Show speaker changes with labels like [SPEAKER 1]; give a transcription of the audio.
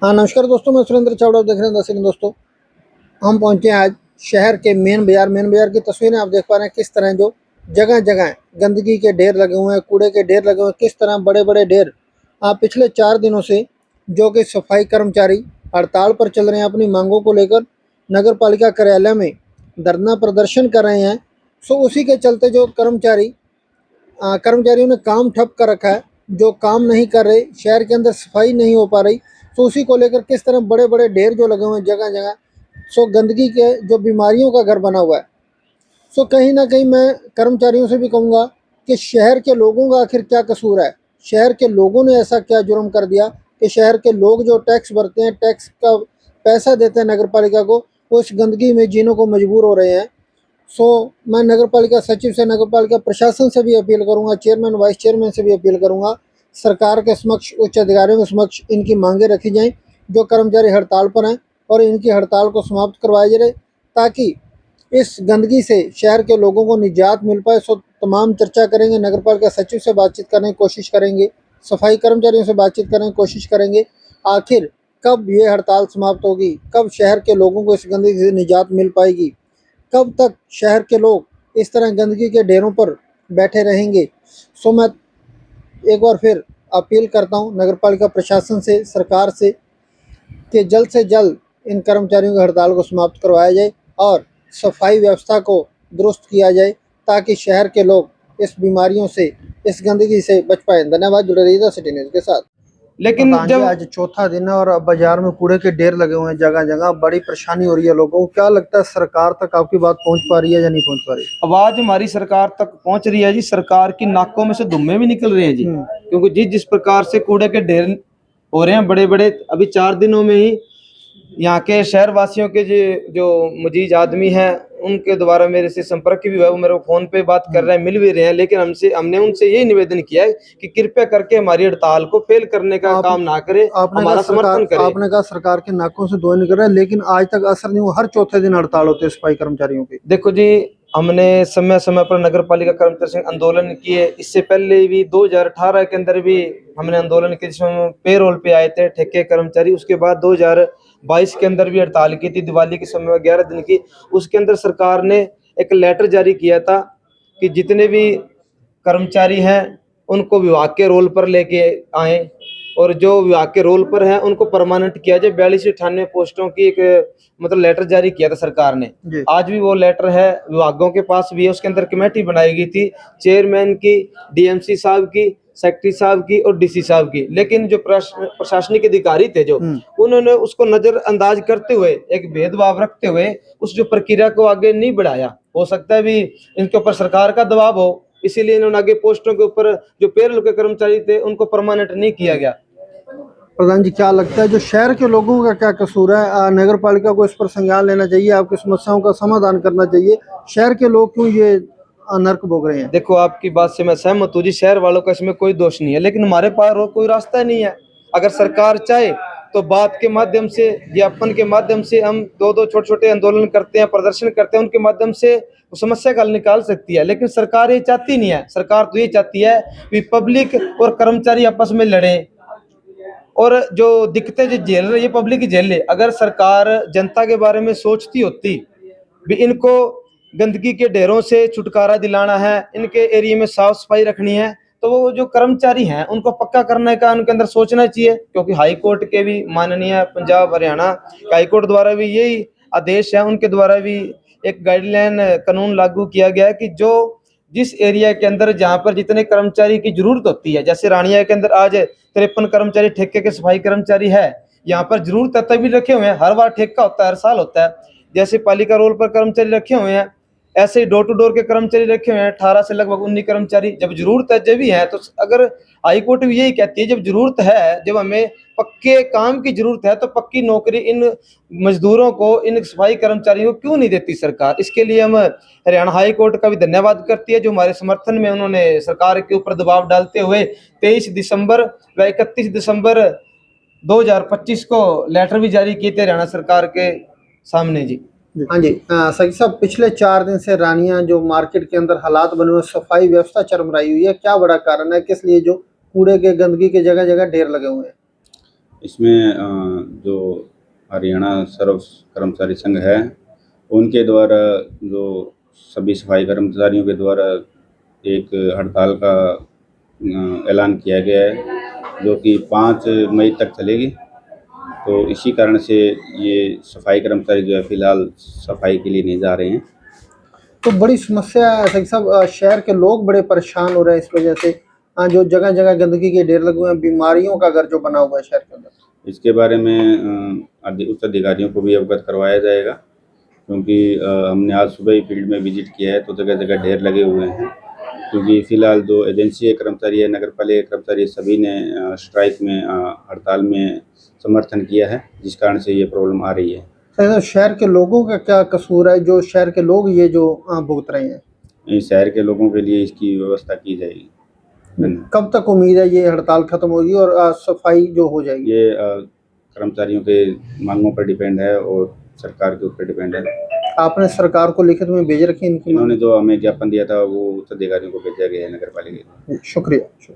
[SPEAKER 1] हाँ नमस्कार दोस्तों, मैं सुरेंद्र चावड़ा देख रहे हैं दर्शक दोस्तों। हम पहुंचे हैं आज शहर के मेन बाजार की तस्वीरें आप देख पा रहे हैं। किस तरह जो जगह जगह गंदगी के ढेर लगे हुए हैं, कूड़े के ढेर लगे हुए हैं, किस तरह बड़े बड़े ढेर। पिछले 4 दिनों से जो कि सफाई कर्मचारी हड़ताल पर चल रहे हैं, अपनी मांगों को लेकर नगर पालिका कार्यालय में धरना प्रदर्शन कर रहे हैं। सो उसी के चलते जो कर्मचारियों ने काम ठप कर रखा है, जो काम नहीं कर रहे, शहर के अंदर सफाई नहीं हो पा रही। तो उसी को लेकर किस तरह बड़े बड़े ढेर जो लगे हुए हैं जगह जगह, सो गंदगी के जो बीमारियों का घर बना हुआ है। सो कहीं ना कहीं मैं कर्मचारियों से भी कहूँगा कि शहर के लोगों का आखिर क्या कसूर है। शहर के लोगों ने ऐसा क्या जुर्म कर दिया कि शहर के लोग जो टैक्स भरते हैं, टैक्स का पैसा देते हैं नगर पालिका को, वो इस गंदगी में जीने को मजबूर हो रहे हैं। सो मैं नगर पालिका सचिव से, नगर पालिका प्रशासन से भी अपील करूंगा, चेयरमैन वाइस चेयरमैन से भी अपील करूंगा, सरकार के समक्ष, उच्च अधिकारियों के समक्ष इनकी मांगे रखी जाएं। जो कर्मचारी हड़ताल पर हैं और इनकी हड़ताल को समाप्त करवाया जाए, ताकि इस गंदगी से शहर के लोगों को निजात मिल पाए। सो तमाम चर्चा करेंगे, नगर पालिका सचिव से बातचीत करने की कोशिश करेंगे, सफाई कर्मचारियों से बातचीत करने की कोशिश करेंगे। आखिर कब ये हड़ताल समाप्त होगी, कब शहर के लोगों को इस गंदगी से निजात मिल पाएगी, कब तक शहर के लोग इस तरह गंदगी के ढेरों पर बैठे रहेंगे। सो मैं एक बार फिर अपील करता हूं नगर पालिका प्रशासन से, सरकार से, कि जल्द से जल्द इन कर्मचारियों की हड़ताल को समाप्त करवाया जाए और सफाई व्यवस्था को दुरुस्त किया जाए, ताकि शहर के लोग इस बीमारियों से, इस गंदगी से बच पाएँ। धन्यवाद। जुड़े रहिए सिटी न्यूज़ के साथ। लेकिन जब आज चौथा दिन है और बाजार में कूड़े के ढेर लगे हुए हैं जगह जगह, बड़ी परेशानी हो रही है लोगों को। क्या लगता है, सरकार तक आपकी बात पहुंच पा रही है या नहीं पहुंच पा रही?
[SPEAKER 2] आवाज हमारी सरकार तक पहुंच रही है जी। सरकार की नाकों में से धुम्मे भी निकल रहे हैं जी, क्योंकि जिस प्रकार से कूड़े के ढेर हो रहे हैं बड़े बड़े, अभी 4 दिनों में ही यहाँ के शहर वासियों के जो मुजीज आदमी हैं उनके द्वारा मेरे से संपर्क भी हुआ, वो मेरे फोन पे बात कर रहे हैं, मिल भी रहे हैं। लेकिन हमने उनसे यही निवेदन किया है कि कृपया करके हमारी हड़ताल को फेल करने का काम ना करे, हमारा समर्थन करे।
[SPEAKER 1] आपने कहा सरकार के नाकों से धुआं निकल रहा है, लेकिन आज तक असर नहीं हुआ। हर चौथे दिन हड़ताल होते हैं सफाई कर्मचारियों की।
[SPEAKER 2] देखो जी, हमने समय समय पर नगर पालिका कर्मचारी आंदोलन किए। इससे पहले भी 2018 के अंदर भी हमने आंदोलन किए, जिसमें पेरोल पे आए थे ठेके कर्मचारी। उसके बाद 2022 के अंदर भी हड़ताल की थी, दिवाली के समय में 11 दिन की। उसके अंदर सरकार ने एक लेटर जारी किया था कि जितने भी कर्मचारी हैं उनको विभाग के रोल पर लेके आए, और जो विभाग के रोल पर हैं उनको परमानेंट किया जाए। 4298 पोस्टों की एक मतलब लेटर जारी किया था सरकार ने। आज भी वो लेटर है, विभागों के पास भी है। उसके अंदर कमेटी बनाई गई थी, चेयरमैन की, डीएमसी साहब की, सेक्रेटरी साहब की और डीसी साहब की। लेकिन जो प्रशासनिक अधिकारी थे जो, उन्होंने उसको नजरअंदाज करते हुए, एक भेदभाव रखते हुए उस जो प्रक्रिया को आगे नहीं बढ़ाया। हो सकता है भी इनके ऊपर सरकार का दबाव हो, इसीलिए इन्होंने आगे पोस्टों के ऊपर जो पेरोल के कर्मचारी थे उनको परमानेंट नहीं किया गया।
[SPEAKER 1] प्रधान जी, क्या लगता है जो शहर के लोगों का क्या कसूर है? नगर पालिका को इस पर संज्ञान लेना चाहिए, आपकी समस्याओं का समाधान करना चाहिए। शहर के लोग क्यों ये नर्क भोग रहे हैं?
[SPEAKER 2] देखो, आपकी बात से मैं सहमत हूँ जी, शहर वालों का इसमें कोई दोष नहीं है, लेकिन हमारे पास कोई रास्ता नहीं है। अगर सरकार चाहे तो बात के माध्यम से, ज्ञापन के माध्यम से, हम दो छोटे छोटे आंदोलन करते हैं, प्रदर्शन करते हैं, उनके माध्यम से समस्या का हल निकाल सकती है। लेकिन सरकार ये चाहती नहीं है। सरकार तो ये चाहती है कि पब्लिक और कर्मचारी आपस में लड़े और जो दिक्कतें जो झेल रही है पब्लिक ही झेल ले। अगर सरकार जनता के बारे में सोचती होती भी, इनको गंदगी के ढेरों से छुटकारा दिलाना है, इनके एरिया में साफ सफाई रखनी है, तो वो जो कर्मचारी हैं उनको पक्का करने का उनके अंदर सोचना चाहिए। क्योंकि हाई कोर्ट के भी माननीय पंजाब हरियाणा हाई कोर्ट द्वारा भी यही आदेश है, उनके द्वारा भी एक गाइडलाइन कानून लागू किया गया है कि जो जिस एरिया के अंदर जहाँ पर जितने कर्मचारी की जरूरत होती है, जैसे रानिया के अंदर आज 53 कर्मचारी ठेके के सफाई कर्मचारी है, यहाँ पर जरूरत है तभी रखे हुए हैं। हर बार ठेका होता है, हर साल होता है। जैसे पालिका रोल पर कर्मचारी रखे हुए हैं, ऐसे ही डोर टू डोर के कर्मचारी रखे हुए हैं 18 से लगभग 19 कर्मचारी। जब जरूरत है जब भी है, तो अगर हाई कोर्ट भी यही कहती है, जब जरूरत है, जब हमें पक्के काम की जरूरत है, तो पक्की नौकरी इन मजदूरों को, इन सफाई कर्मचारियों को क्यों नहीं देती सरकार। इसके लिए हम हरियाणा हाई कोर्ट का भी धन्यवाद करती है, जो हमारे समर्थन में उन्होंने सरकार के ऊपर दबाव डालते हुए 23 दिसंबर व 31 दिसंबर 2025 को लेटर भी जारी किए थे हरियाणा सरकार के सामने जी।
[SPEAKER 1] हाँ जी, सही साहब, पिछले 4 दिन से रानिया जो मार्केट के अंदर हालात बने हुए, सफाई व्यवस्था चरमराई हुई है, क्या बड़ा कारण है? किस लिए जो कूड़े के, गंदगी के जगह जगह ढेर लगे हुए हैं?
[SPEAKER 3] इसमें जो हरियाणा सर्व कर्मचारी संघ है उनके द्वारा जो सभी सफाई कर्मचारियों के द्वारा एक हड़ताल का ऐलान किया गया है जो कि 5 मई तक चलेगी। तो इसी कारण से ये सफाई कर्मचारी जो है फ़िलहाल सफाई के लिए नहीं जा रहे हैं।
[SPEAKER 1] तो बड़ी समस्या है सही साहब, शहर के लोग बड़े परेशान हो रहे हैं इस वजह से। जो जगह जगह गंदगी के ढेर लगे हुए हैं, बीमारियों का घर जो बना हुआ है शहर के अंदर।
[SPEAKER 3] इसके बारे में उच्च अधिकारियों को भी अवगत करवाया जाएगा, क्योंकि हमने आज सुबह ही फील्ड में विजिट किया है तो जगह जगह ढेर लगे हुए हैं। क्योंकि फ़िलहाल जो एजेंसी के कर्मचारी है, नगर पालिका के कर्मचारी, सभी ने स्ट्राइक में हड़ताल में समर्थन किया है, जिस कारण से ये प्रॉब्लम आ रही है।
[SPEAKER 1] सही साहब, शहर के लोगों का क्या कसूर है जो शहर के लोग ये जो भुगत रहे हैं?
[SPEAKER 3] इस शहर के लोगों के लिए इसकी व्यवस्था की जाएगी। धन्यवाद।
[SPEAKER 1] कब तक उम्मीद है ये हड़ताल खत्म होगी और सफाई जो हो जाएगी?
[SPEAKER 3] ये कर्मचारियों के मांगों पर डिपेंड है और सरकार के ऊपर डिपेंड है।
[SPEAKER 1] आपने सरकार को लिखित में भेज रखी इनकी?
[SPEAKER 3] इन्होंने जो हमें ज्ञापन दिया था वो उच्च अधिकारियों को भेजा गया है नगर पालिका।
[SPEAKER 1] शुक्रिया।